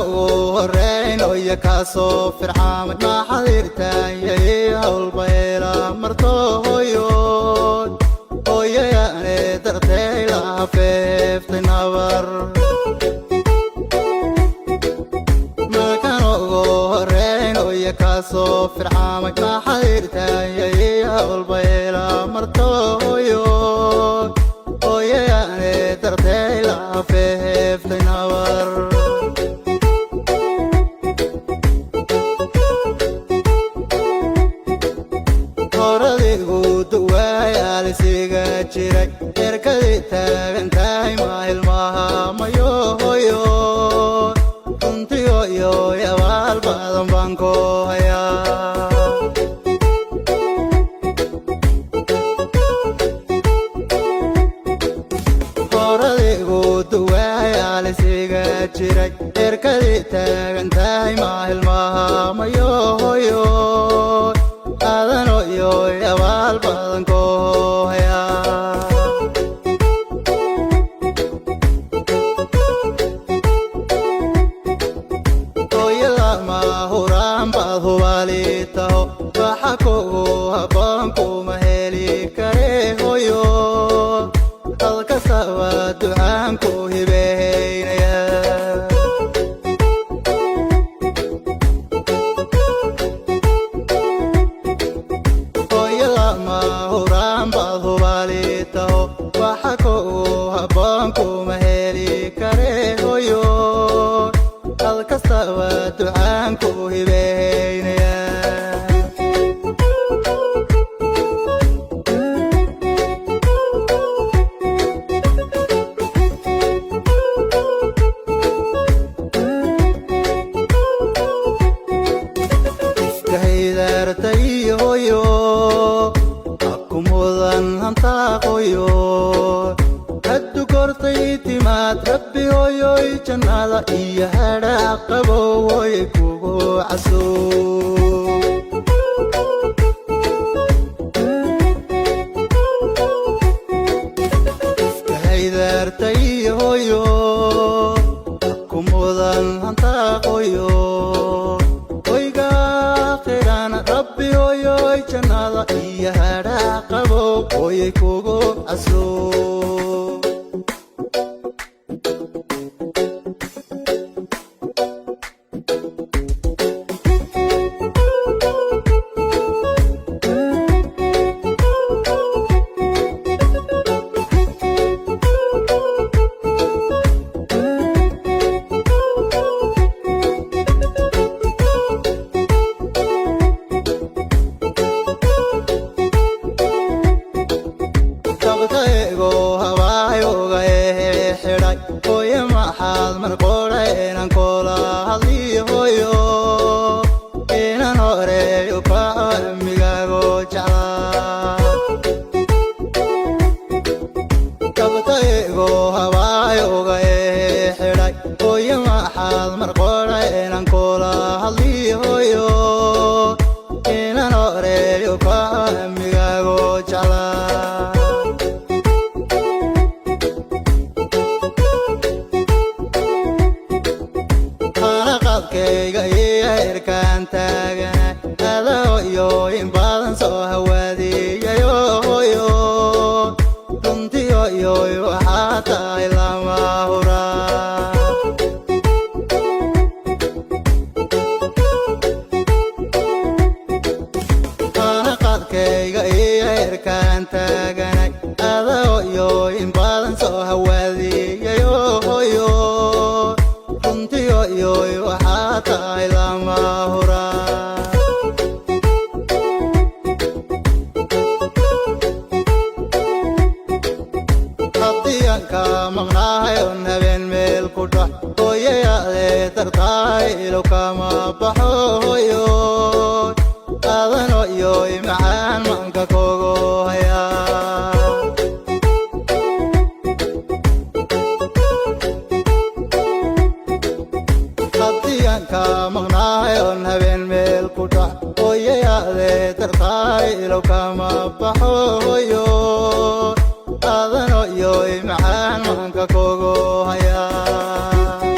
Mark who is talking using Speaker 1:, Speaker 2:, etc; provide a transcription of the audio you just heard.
Speaker 1: ورين ويكاسو فرعام ما حضرتان يا البيلا مرتويون ويا يعني درتي لا فيف تنور ما كانوا ورين ويكاسو فرعام ما حضرتان يا البيلا مرتويون ويا يعني درتي لا فيف تنور siga jiray erkadi taagantahay ma ilmaha mayo hoyo runtiyo iyo yawaal badan baan ku hayaa horadigu duwayaal siga jiray erkadi taagantahay ma ilmaha mayo hoyo adano iyo yawaal badan ku
Speaker 2: adano iyo macaan manka kogo